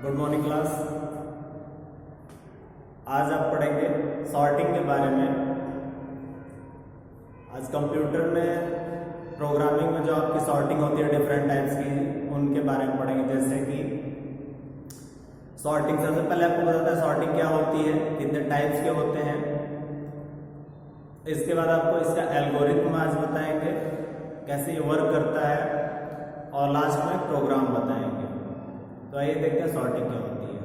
Good morning class. आज आप पढ़ेंगे सॉर्टिंग के बारे में। आज कंप्यूटर में प्रोग्रामिंग में जो आपकी सॉर्टिंग होती है डिफरेंट टाइप्स की, उनके बारे में पढ़ेंगे। जैसे कि सॉर्टिंग, सबसे पहले आपको बताता है सॉर्टिंग क्या होती है, कितने टाइप्स के होते हैं। इसके बाद आपको इसका एल्गोरिथम आज बताएंगे, कैसे ये वर्क करता है, और लास्ट में प्रोग्राम बताएंगे। तो आइए देखते हैं सॉर्टिंग क्या होती है।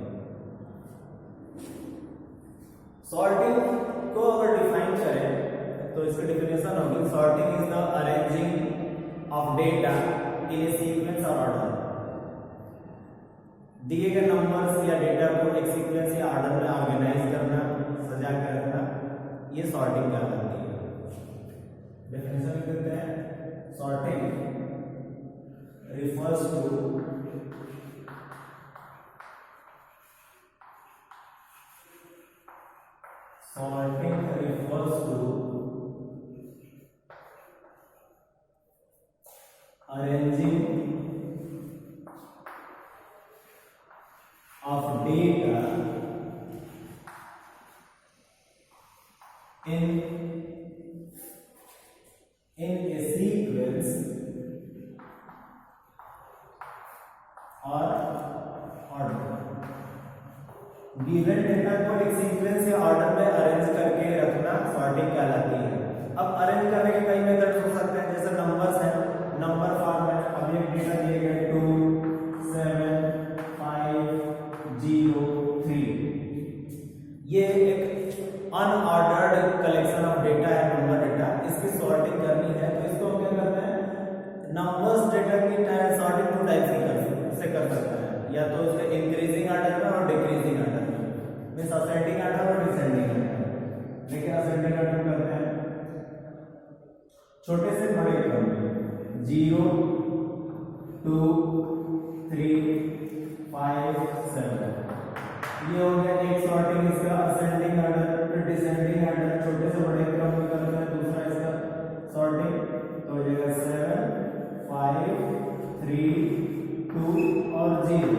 सॉर्टिंग को अगर डिफाइन करें तो इसकी डेफिनेशन होगी, sorting is the arranging of data in A sequence और ऑर्डर। दिए गए नंबर्स या डेटा को एक सीक्वेंस या ऑर्डर में ऑर्गेनाइज करना, सजा के रखना, ये सॉर्टिंग कहलाती है। डेफिनेशन लिख देते हैं, sorting refers to arranging of data in a sequence और ऑर्डर। गिवन डेटा को एक सीक्वेंस या ऑर्डर में अरेंज करके रखना सॉर्टिंग कहलाती है। अब अरेंज करने के कई मेथड्स हो सकते हैं, जैसे नंबर्स हैं, नंबर फॉर्म में अब ये डेटा दिए गए 2 7 5 0 3, ये एक अनऑर्डर्ड कलेक्शन ऑफ डेटा है, नंबर डेटा। इसकी सॉर्टिंग करनी है तो इसको हम क्या करते हैं, नंबर्स डेटा की सॉर्टिंग 2 टाइप्स की कर सकते हैं, या तो उसके इंक्रीजिंग ऑर्डर में और डिक्रीजिंग ऑर्डर में, मींस असेंडिंग ऑर्डर और डिसेंडिंग ऑर्डर। देखिए असेंडिंग ऑर्डर करते हैं छोटे से बड़े क्रम में, 0 2 3 5 7, ये हो गया एक सॉर्टिंग इसका असेंडिंग ऑर्डर। फिर डिसेंडिंग ऑर्डर छोटे से बड़े क्रम में करते हैं, दूसरा इसका सॉर्टिंग तो हो जाएगा 7 5 3 2 और 0।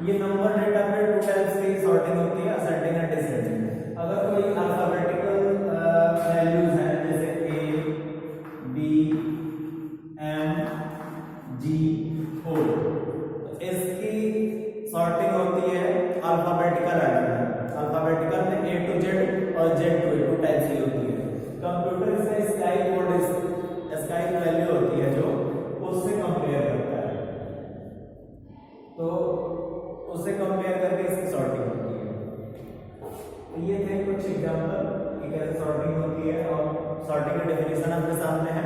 ये नंबर डेटा पे 2 टाइप्स की सॉर्टिंग होती है, असेंडिंग एंड डिसेंडिंग। अगर कोई अल्फाबेटिकल वैल्यूज हैं जैसे A B M G O, तो इसकी सॉर्टिंग होती है अल्फाबेटिकल ऑर्डर में। अल्फाबेटिकल में A to Z और Z to A 2 टाइप्स की होती है। कंप्यूटर से स्काई कोड, स्काई वैल्यू होती है जो उससे कंपेयर करता है, तो उससे कंपेयर करके इसकी सॉर्टिंग होती है। तो ये थे कुछ एग्जांपल कि कैसे सॉर्टिंग होती है, और सॉर्टिंग की डेफिनेशन आपके सामने है।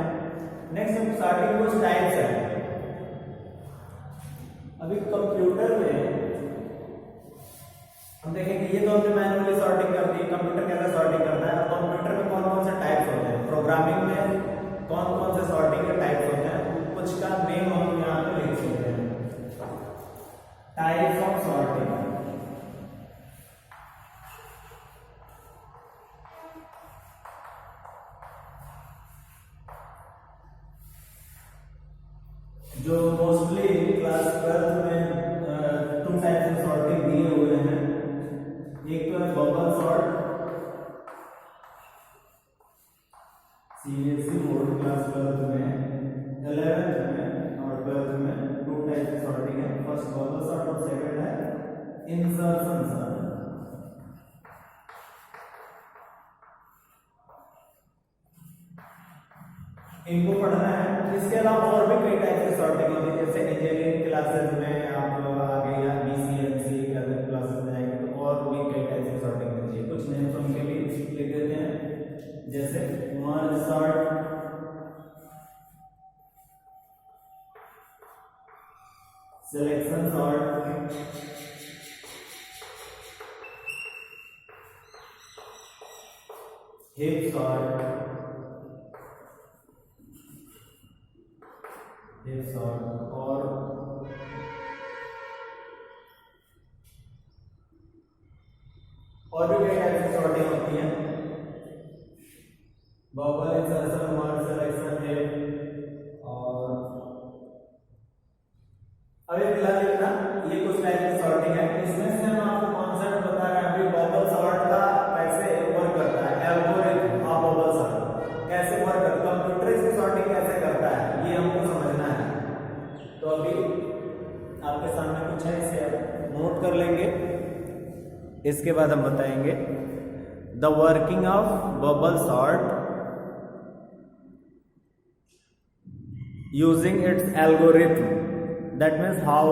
नेक्स्ट सॉर्टिंग कुछ टाइप्स है। अभी कंप्यूटर में हम देखेंगे, ये तो हमने मैनुअली सॉर्टिंग करती है, कंप्यूटर कैसे सॉर्टिंग करता है। कंप्यूटर में कौन कौन से टाइप्स होते हैं, प्रोग्रामिंग में कौन कौन से सॉर्टिंग के टाइप्स होते हैं, कुछ का नेम हम यहाँ पे लिख सकते हैं। टाइप्स ऑफ सॉर्टिंग, जो मोस्टली क्लास 12 में 2 टाइप्स ऑफ सॉर्टिंग दिए हुए हैं। एक तो है bubble sort, CBSE board class 12 में, 11th में और 12th में 2 टाइप्स की सॉर्टिंग है। फर्स्ट बबल सॉर्ट और सेकंड है इंसर्शन सॉर्ट। इनको पढ़ना है। इसके अलावा और भी कई टाइप की सॉर्टिंग होती है, जैसे इंजीनियरिंग क्लासेस में आप आगे या बीसीएमसी क्लासेस में आएंगे तो और भी कई टाइप की सॉर्टिंग होती है। कुछ नेम्स उनके भी लिख देते हैं, जैसे merge sort, selection sort, hip sort, और भी कई टाइप की सॉर्टिंग होती है। बबल, इंसर्शन, मर्ज, सिलेक्शन, हिप। और अभी फिलहाल लिखना, ये कुछ टाइप की सॉर्टिंग है। इसके बाद हम बताएंगे the working of bubble sort using its algorithm. That means how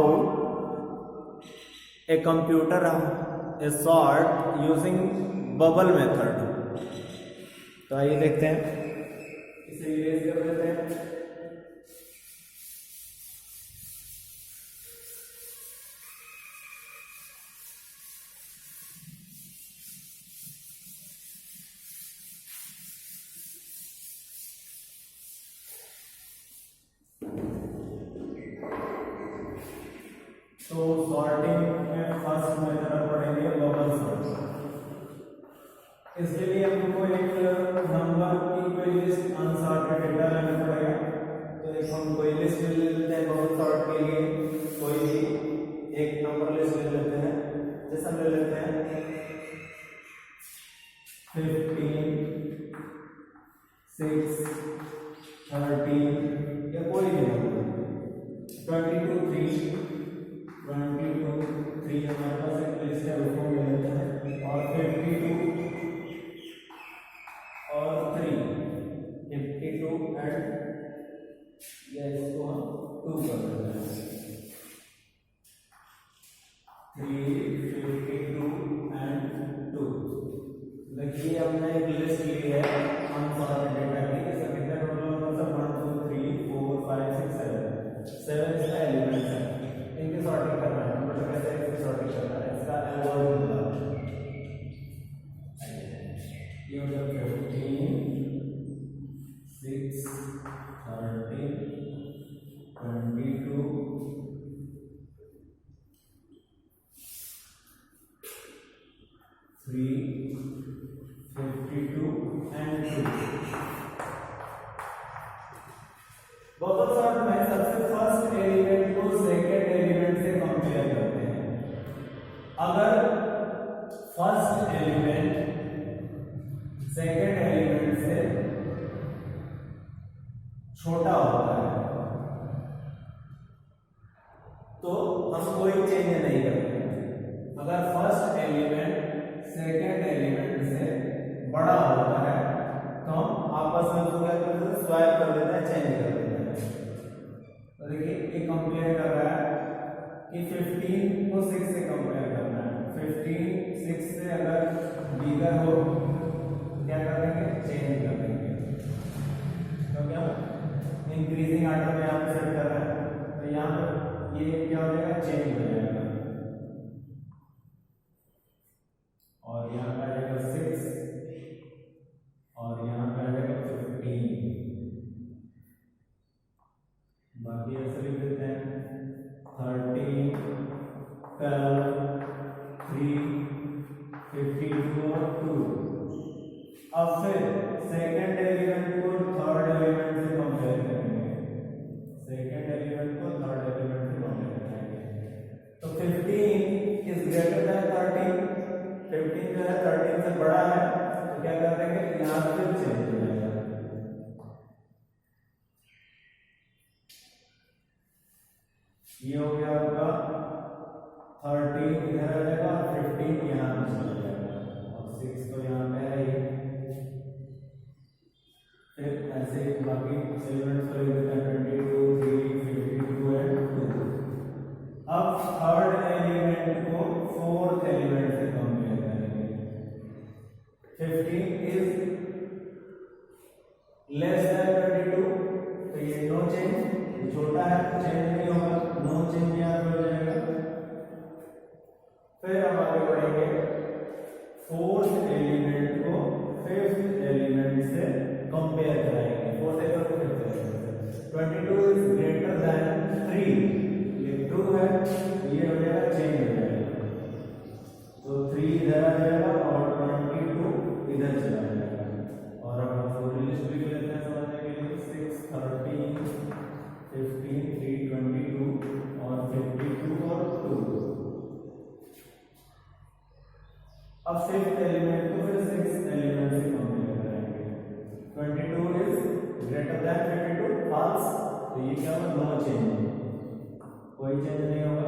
a computer is sort using bubble method. तो आइए देखते हैं, इसे इरेज कर देते हैं। तो सॉर्टिंग में फर्स्ट मेथड पढ़ेंगे बबल सॉर्ट। इसके लिए हमको एक नंबर की कोई लिस्ट अनसॉर्टेड डेटा लेना पड़ेगा। तो एक हम कोई लिस्ट ले लेते हैं बबल सॉर्ट के लिए, कोई भी एक नंबर लिस्ट ले लेते हैं। जैसे हम ले लेते हैं 15, 6, 13 या कोई भी नंबर, 22, 3 हमारे पास एक लिस्ट है, उसको ले लेते हैं। और 52 और 3, 52 एंड इसको हम 2 कर देते हैं। 3, 52 एंड 2। देखिए हमने एक लिस्ट ली है अनसॉर्टेड डेटा की। इसका कितना टोटल होगा सर? 1 2 3 4 5 6 7 इसका एलिमेंट्स है, इनकी सॉर्टिंग करना है। नंबर कैसे इसकी सॉर्टिंग करना है, इसका एल्गोरिथम ये हो गया 15, 6, 13, 22, 3, 52 एंड 2। बबल सॉर्ट में सबसे फर्स्ट एलिमेंट को सेकंड एलिमेंट से कंपेयर करते हैं। अगर फर्स्ट एलिमेंट सेकंड एलिमेंट से छोटा होता है तो हम कोई चेंज नहीं करते। अगर फर्स्ट एलिमेंट सेकंड एलिमेंट से बड़ा होता है तो हम आपस में उसको क्या करते हैं? स्वैप कर देते हैं, चेंज कर देते हैं। तो देखिए ये कंपेयर कर रहा है कि 15 को 6 से कंपेयर करना है। 15 6 से अगर बिगर हो क्या कर देंगे? चेंज कर देंगे। तो क्या इंक्रीजिंग ऑर्डर में यहाँ पे सेट कर रहा है, तो यहाँ पे ये क्या हो जाएगा? चेंज हो जाएगा। और यहाँ पे आ जाएगा 6 और यहाँ पे आ जाएगा 15। बाकी ऐसे लिख देते हैं 13, 12, 3, 52 और 2। अब फिर सेकंड एलिमेंट को थर्ड एलिमेंट से कंपेयर करेंगे। सेकंड एलिमेंट को थर्ड एलिमेंट से कंपेयर करेंगे तो 15 इज ग्रेटर देन 13। 15 जो है 13 से बड़ा है, तो क्या कर देंगे? यहाँ पे चेंज हो जाएगा। ये हो गया आपका 13 इधर आ जाएगा और 15 यहाँ पे चला जाएगा और 6 तो यहाँ पे है ही। फिर ऐसे बाकी एलिमेंट्स को लिख देते हैं 22, 3, 52 एंड 2। अब थर्ड एलिमेंट को फोर्थ एलिमेंट से कंपेयर करेंगे। 15 इज लेस देन 22, तो ये नो चेंज, छोटा है तो चेंज नहीं होगा, नो चेंज यहाँ पे हो जाएगा। फिर हम आगे बढ़ेंगे, फोर्थ एलिमेंट को फिफ्थ एलिमेंट से कंपेयर कराएंगे। फोर्थ एलिमेंट को फिफ्थ एलिमेंट से 22 इज ग्रेटर देन 3, ये ट्रू है, ये हो जाएगा चेंज हो जाएगा। तो 3 इधर आ जाएगा और 22 इधर चला जाएगा। और अब हम पूरी लिस्ट लिख लेते हैं समझने के लिए। 6, 13, 15, 3, 22 और 52 और 2। अब फिफ्थ एलिमेंट को फिर सिक्स्थ एलिमेंट से कंपेयर करेंगे। 22 इज ग्रेटर देन 52, फॉल्स, तो ये क्या होगा? नो चेंज, कोई चेंज नहीं होगा।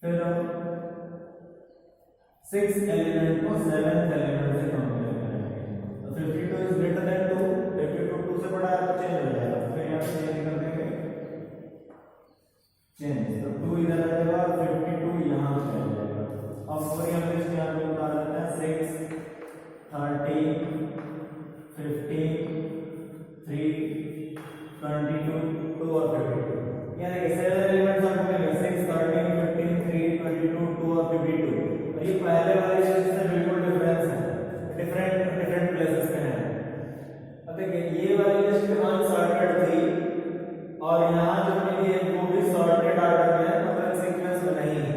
फिर हम 6 एलिमेंट को 7th एलिमेंट से कंपेयर करेंगे। तो 52 इज ग्रेटर देन 2, 52 2 से बड़ा है तो चेंज हो जाएगा, फिर यहाँ पे चेंज कर देंगे, चेंज, तो 2 इधर आ जाएगा और 52 यहाँ पे आ जाएगा। अब वही हम लिस्ट यहाँ पे उतार लेते हैं, 6 30 15 3 22 2 और 52, यानी कि 7 एलिमेंट्स हमको मिल गए, 6 13 15 3 22 2 और 52। और ये पहले वाले लिस्ट से बिल्कुल डिफरेंस है, डिफरेंट प्लेसेस पे है। अब देखिए ये वाली लिस्ट अनसॉर्टेड थी और यहाँ जो मिली है वो भी सॉर्टेड ऑर्डर में है, मतलब सीक्वेंस में नहीं है।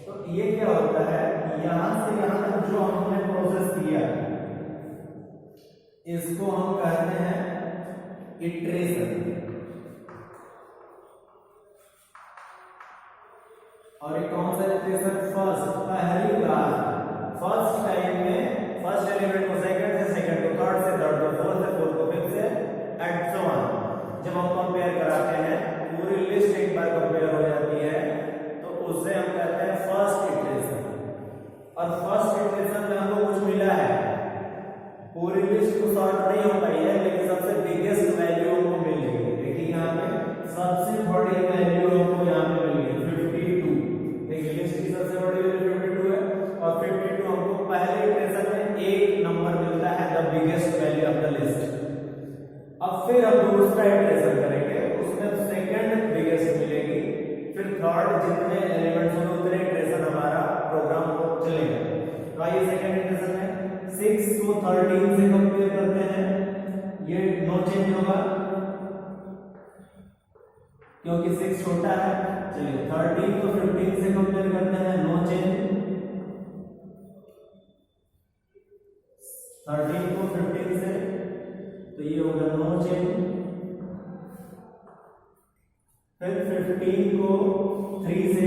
तो ये क्या होता है, यहाँ से यहाँ तक जो हमने प्रोसेस किया इसको हम कहते हैं इटरेशन। और ये कौन सा इटरेशन, फर्स्ट, पहली बार फर्स्ट टाइम में फर्स्ट एलिमेंट को सेकंड से सेकंड को, थर्ड से थर्ड को, फोर्थ से फोर्थ को, फिफ्थ से एंड सो ऑन। जब हम कंपेयर कराते हैं पूरी लिस्ट एक बार कंपेयर हो जाती है तो उससे हम कहते हैं फर्स्ट इटरेशन। और फर्स्ट इटरेशन में हमको कुछ मिला है, पूरी लिस्ट को सॉर्ट नहीं हो पाई है लेकिन सबसे बिगेस्ट वैल्यू हमको मिल गई है। देखिए यहाँ पे सबसे बड़ी वैल्यू हमको यहाँ पे मिल गई 52। देखिए लिस्ट की सबसे बड़ी वैल्यू 52 है और 52 हमको पहले इटरेशन में एक नंबर मिलता है, the biggest value of the list. अब फिर हम दूसरा इटरेशन करेंगे, उसमें सेकंड बिगेस्ट मिलेगी, फिर थर्ड, जितने एलिमेंट्स होंगे उतने इटरेशन हमारा प्रोग्राम को चलेगा। तो आइए सेकंड इटरेशन में 6 को 13 से कंपेयर करते हैं, ये नो चेंज होगा क्योंकि 6 छोटा है। चलिए 13 को 15 से कंपेयर करते हैं, नो चेंज। 13 को 15 से तो ये होगा नो चेंज। फिर 15 को 3 से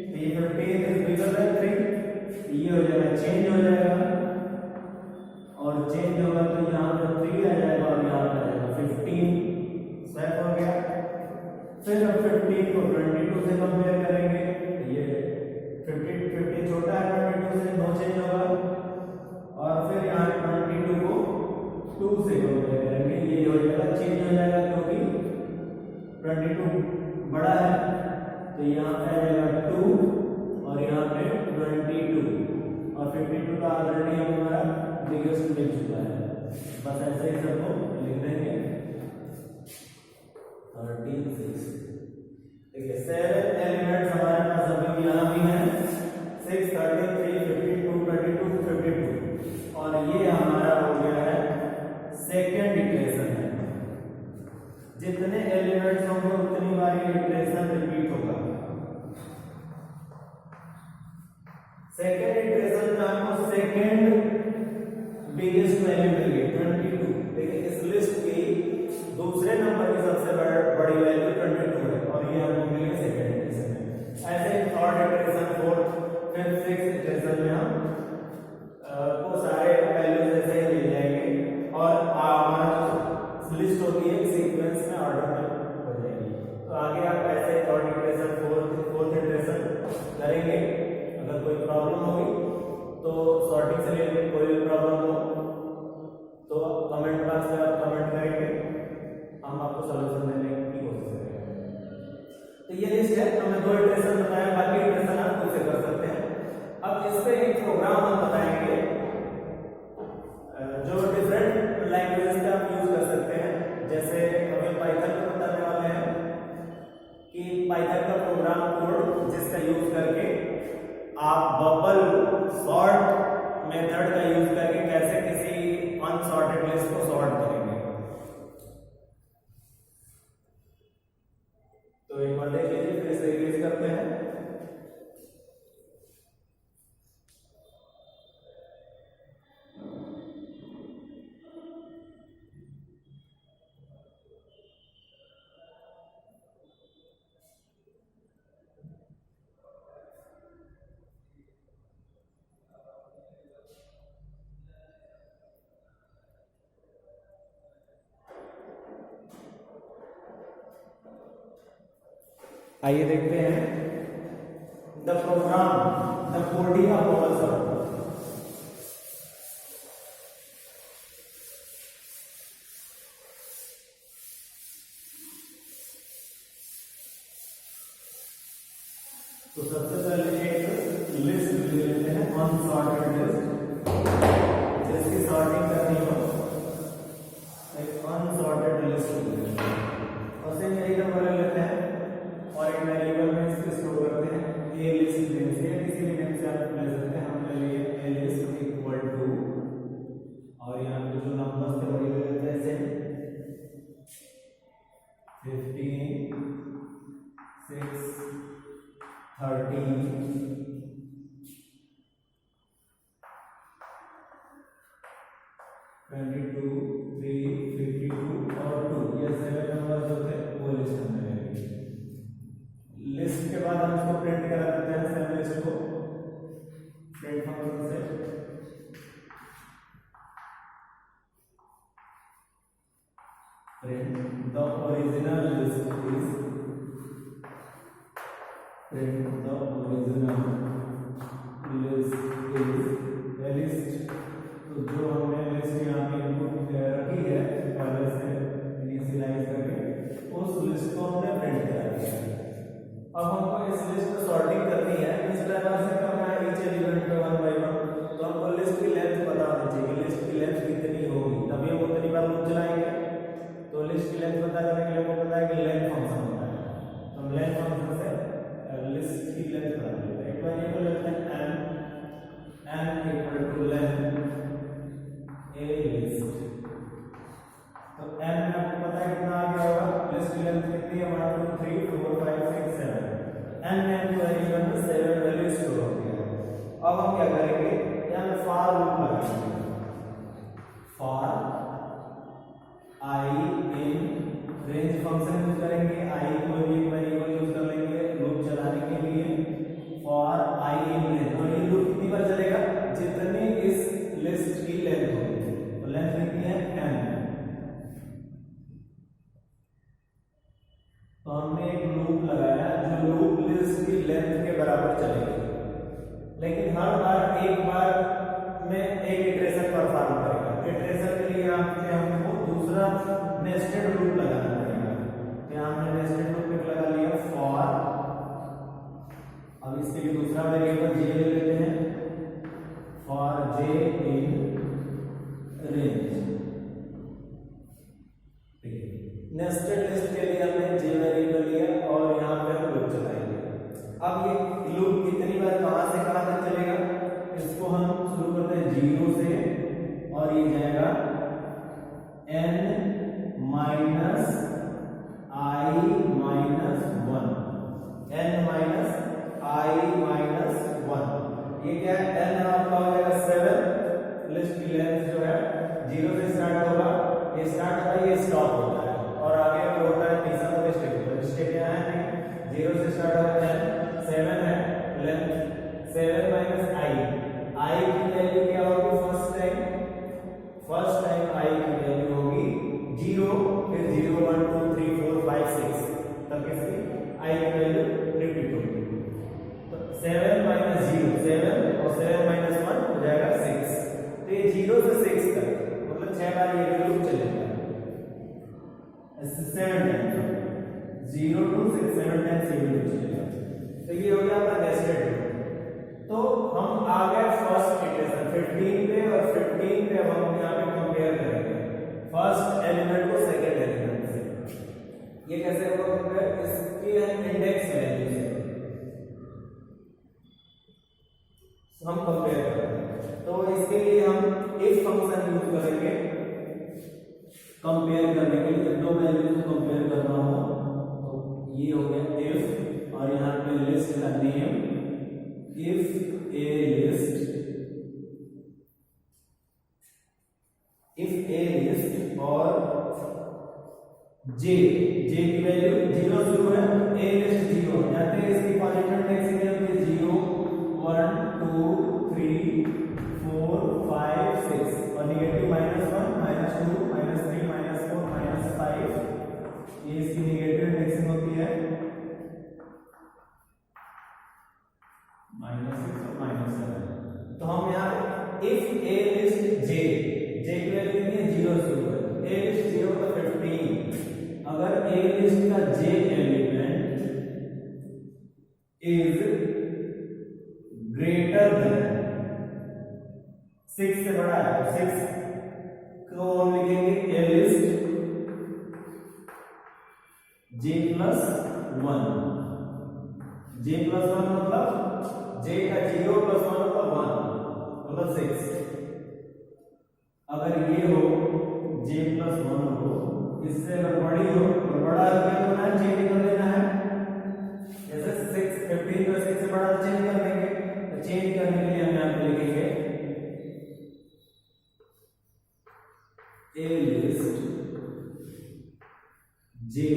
तो ये 15 इज बिगर देन 3, ये हो जाएगा, चेंज हो जाएगा और चेंज होगा तो यहाँ पे 3 आ जाएगा और यहाँ पे आ जाएगा 15, सेट हो गया। फिर हम 15 को 22 से कंपेयर करेंगे, ये 15 छोटा है 22 से, नो चेंज होगा। और फिर यहाँ 22 को 2 से कंपेयर करेंगे, ये हो जाएगा, चेंज हो जाएगा क्योंकि 22 बड़ा है तो यहाँ पे आ जाएगा 2 और यहाँ पे 22 और 52 का ऑलरेडी हमारा बिगेस्ट मिल चुका है। बस ऐसे ही सबको लिख देंगे 36। देखिए 7 एलिमेंट्स हमारे पास अभी यहाँ भी हैं, 6 33 52 22 52 और ये हमारा हो गया है सेकेंड इटरेशन है। जितने एलिमेंट्स होंगे उतनी बार ये इटरेशन रिपीट होगा। सेकेंड इटरेशन में आपको सेकेंड बिगेस्ट वैल्यू मिल गई 22। देखिए इस लिस्ट की दूसरे नंबर की सबसे बड़ी वैल्यू 22 है और ये हमको मिल गई सेकेंड इटरेशन में। ऐसे ही third iteration, fourth, fifth, sixth iteration में हम को सारे वैल्यूज ऐसे ही मिल जाएंगे और हमारा जो लिस्ट होती है सीक्वेंस में ऑर्डर में हो जाएगी। तो आगे आप ऐसे थर्ड इटरेशन, फोर्थ इटरेशन करेंगे। अगर कोई प्रॉब्लम होगी तो सॉर्टिंग से रिलेटेड कोई भी प्रॉब्लम हो तो कमेंट बॉक्स में आप कमेंट करेंगे, हम आपको सॉल्यूशन देने की कोशिश करेंगे। तो ये लिस्ट है, हमने 2 इटरेशन बताया, बाकी इटरेशन आप खुद से कर सकते हैं। अब इस पे एक प्रोग्राम हम बताएंगे जो डिफरेंट लैंग्वेज का आप यूज कर सकते हैं। जैसे अभी पाइथन को बताने वाले हैं कि पाइथन का प्रोग्राम कोड जिसका यूज करके आप बबल सॉर्ट मेथड का यूज करके कैसे किसी अनसॉर्टेड लिस्ट को सॉर्ट करेंगे। तो एक बार देख लीजिए, फिर से रिलीज करते हैं। आइए देखते हैं the program, the coding of bubble sort. तो सबसे पहले एक लिस्ट ले लेते हैं, अनसॉर्टेड लिस्ट, जिसकी सॉर्टिंग करनी हो, एक अनसॉर्टेड लिस्ट ले लेते हैं और सेम यही नंबर ले लेते हैं और एक वेरिएबल में इसको स्टोर करते हैं। ए लिस्ट नेम से किसी भी नेम से आप ले सकते हैं, हम ले लिए ए लिस्ट इक्वल टू और यहाँ पे जो नंबर्स थे वही ले लेते हैं, सेम 15 6 13 22 3 52 और 2, ये 7 नंबर जो थे वो लिस्ट में रहेंगे। लिस्ट के बाद हम इसको प्रिंट करा देते हैं, सेम लिस्ट को प्रिंट फंक्शन से print the original list is print the original list is a list। तो जो हमने लिस्ट यहाँ पे इनपुट रखी है पहले से इनिशियलाइज करके, उस लिस्ट को हमने प्रिंट करा दिया। अब हमको इस लिस्ट में सॉर्टिंग करनी है, इस तरह से करना है ईच एलिमेंट पे 1 बाय 1। तो हमको लिस्ट की लेंथ पता होनी चाहिए, लिस्ट की लेंथ कितनी होगी, तभी हम उतनी बार लूप चलाएंगे। तो लिस्ट की लेंथ पता करने के लिए हमको पता है कि लेंथ फंक्शन होता है, तो हम लेंथ फंक्शन से लिस्ट की लेंथ पता करते हैं। एक वेरिएबल लेते हैं n equal to length a list. तो n में आपको पता है कितना आ गया होगा, लिस्ट की लेंथ कितनी है 1 2 3 4 5 6 7, n में वेरिएबल में 7 वैल्यू स्टोर हो गया है। अब हम क्या करेंगे, यहाँ पे फॉर लूप लगाएंगे, for I in range function use करेंगे, आई कोई भी वेरिएबल यूज कर लेंगे लूप चलाने के लिए, फॉर आई इन रेंज। और ये लूप कितनी बार चलेगा, जितनी इस लिस्ट की लेंथ होगी, तो लेंथ कितनी है n। तो हमने एक लूप लगाया जो लूप लिस्ट की लेंथ के बराबर चलेगी, लेकिन हर बार एक बार में एक इटरेशन परफॉर्म करेगा। इटरेशन के लिए हमको दूसरा नेस्टेड लूप लगाना पड़ेगा। यहाँ हमने नेस्टेड लूप एक लगा लिया फॉर, अब इसके लिए दूसरा वेरिएबल j ले लेते हैं, for j in range. Nested list के लिए हमने j वेरिएबल लिया और यहाँ पे हम लूप चलाएंगे। अब ये लूप कितनी बार कहां से कहां तक चलेगा, इसको हम शुरू करते हैं 0 से और ये जाएगा n minus i minus 1, n minus i minus 1। ये क्या है, n आपका हो जाएगा 7, लिस्ट की लेंथ जो है 0 से स्टार्ट होगा, ये स्टार्ट होता है ये स्टॉप होता है और आगे अगर होता है तीसरा तो स्टेप होता है। स्टेप यहाँ है नहीं, 0 से स्टार्ट होता है, 7 है लेंथ, 7 माइनस i की वैल्यू क्या होगी, फर्स्ट टाइम i की वैल्यू होगी 0, फिर 0 1 2 3 4 5 6 तक इसकी i की वैल्यू रिपीट होगी। तो 7 माइनस 0 7 और 7 माइनस 1 हो जाएगा 6। तो ये 0 से 6 तक मतलब 6 बार ये वैल्यू चलेगा, 7 टाइम्स 0 to 6 7 टाइम्स ये वैल्यू चलेगा। तो ये हो गया आपका नेस्टेड लूप। तो हम आ गए फर्स्ट इटरेशन 15 पे और 15 पे हम यहाँ पे कंपेयर करेंगे फर्स्ट एलिमेंट को सेकंड एलिमेंट से। ये कैसे होगा कंपेयर, इसके इंडेक्स वैल्यू से हम कंपेयर करेंगे। तो इसके लिए हम इफ फंक्शन यूज करेंगे कंपेयर करने के लिए, जब दो वैल्यूज को कंपेयर करना हो। तो ये हो गया इफ और यहाँ पे लिस्ट का नेम, if a list और j की वैल्यू 0 शुरू है, a list 0 जाते हैं, इसकी पॉजिटिव इंडेक्सिंग है 0 1 2 3 4 5 6 और नेगेटिव -1 -2 -3 -4 -5 ये इसकी नेगेटिव इंडेक्सिंग होती है। जीरो से होगा, ए लिस्ट जीरो का 15, अगर ए लिस्ट का जे एलिमेंट इज ग्रेटर देन 6 से बड़ा है तो 6 को हम लिखेंगे a list J plus 1, J plus 1 मतलब जे का 0 प्लस 1 मतलब 1 मतलब 6। अगर ये हो जे प्लस 1 हो, इससे अगर बड़ी हो तो बड़ा क्या होना है, जे निकल लेना है। जैसे 6 15 का 6 से बड़ा चेंज कर देंगे, तो चेंज करने के लिए हम यहां पे लिखेंगे a list J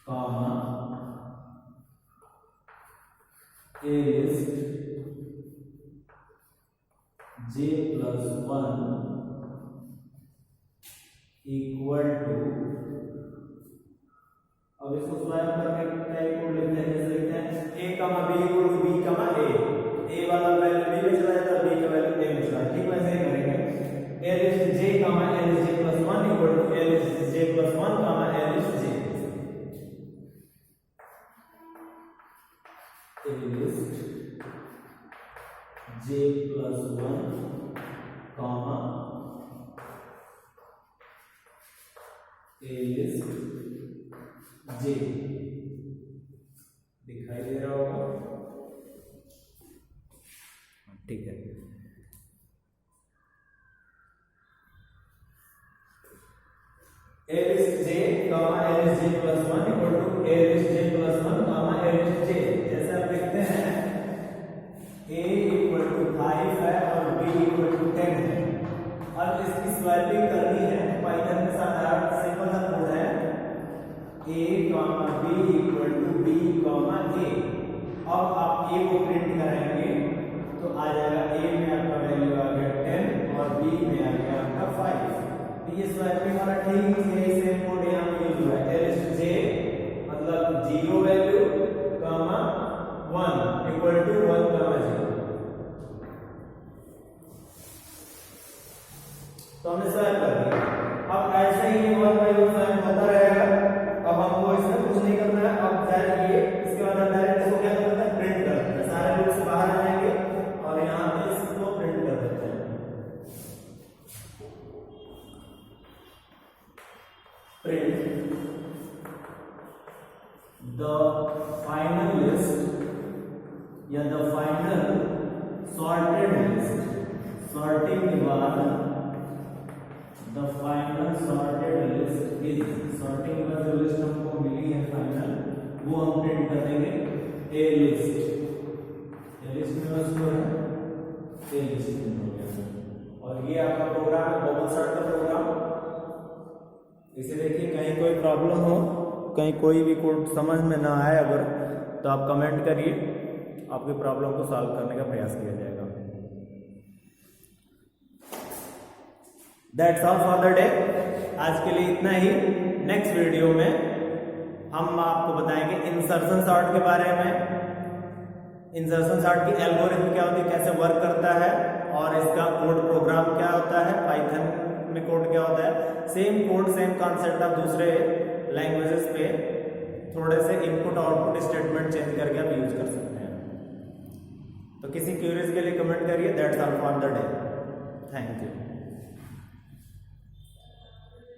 comma a list J plus 1 equal to, अब इसको स्वैप करके क्या इक्वल लिखते हैं, जैसे लिखते हैं ए कमा बी इक्वल टू बी कमा ए वाला वैल्यू बी में चला जाता है, बी का वैल्यू ए में चला, ठीक वैसे ही करेंगे। ए list J comma a list J plus 1 equal to a list J plus 1 comma a list J, a list J plus 1 comma a list J, दिखाई दे रहा होगा, ठीक है। A list J comma a list J plus 1 equal to a list J plus 1 comma a list J, जैसे आप लिखते हैं a इक्वल टू 5 है और b इक्वल टू 10 है। अब इसकी स्वैपिंग करनी है, पाइथन के साथ सिंपल सा कोड है a comma b equal to b comma a। अब आप a को प्रिंट कराएंगे तो आ जाएगा a में आपका वैल्यू आ गया 10 और b में आ गया आपका 5। तो ये स्वैपिंग वाला ठीक यही सेम कोड यहाँ पे यूज हुआ है। a लिस्ट j मतलब 0 value comma 1 equal to 1 comma 0, तो हमने स्वैप कर दिया। अब ऐसे ही 1 बाय 1 स्वैप होता रहेगा। अब हमको इसमें कुछ नहीं करना है, अब डायरेक्ट ये इसके बाद डायरेक्ट इसको क्या करते हैं, प्रिंट कर देते हैं, सारे लूप से बाहर आ जाएंगे और यहाँ पे इसको प्रिंट कर देते हैं। प्रिंट द फाइनल लिस्ट या the final sorted list, sorting के बाद the final sorted list is, sorting के बाद जो लिस्ट हमको मिली है फाइनल वो हम प्रिंट कर देंगे ए लिस्ट, ए लिस्ट में उसको है ए लिस्ट में हो गया। और ये आपका प्रोग्राम है, बबल सॉर्ट का प्रोग्राम। इसे देखिए, कहीं कोई प्रॉब्लम हो, कहीं कोई भी कोड समझ में ना आए अगर, तो आप कमेंट करिए, आपकी प्रॉब्लम को सॉल्व करने का प्रयास किया जाएगा। That's all for the day, आज के लिए इतना ही। नेक्स्ट वीडियो में हम आपको बताएंगे इंसर्शन सॉर्ट के बारे में, इंसर्शन सॉर्ट की एल्गोरिथम क्या होती है, कैसे वर्क करता है और इसका कोड प्रोग्राम क्या होता है, पाइथन में कोड क्या होता है। सेम कोड सेम कॉन्सेप्ट आप दूसरे लैंग्वेजेस पे थोड़े से इनपुट आउटपुट स्टेटमेंट चेंज करके आप यूज कर सकते हैं। तो किसी क्यूरीज के लिए कमेंट करिए। That's all for the day, thank you.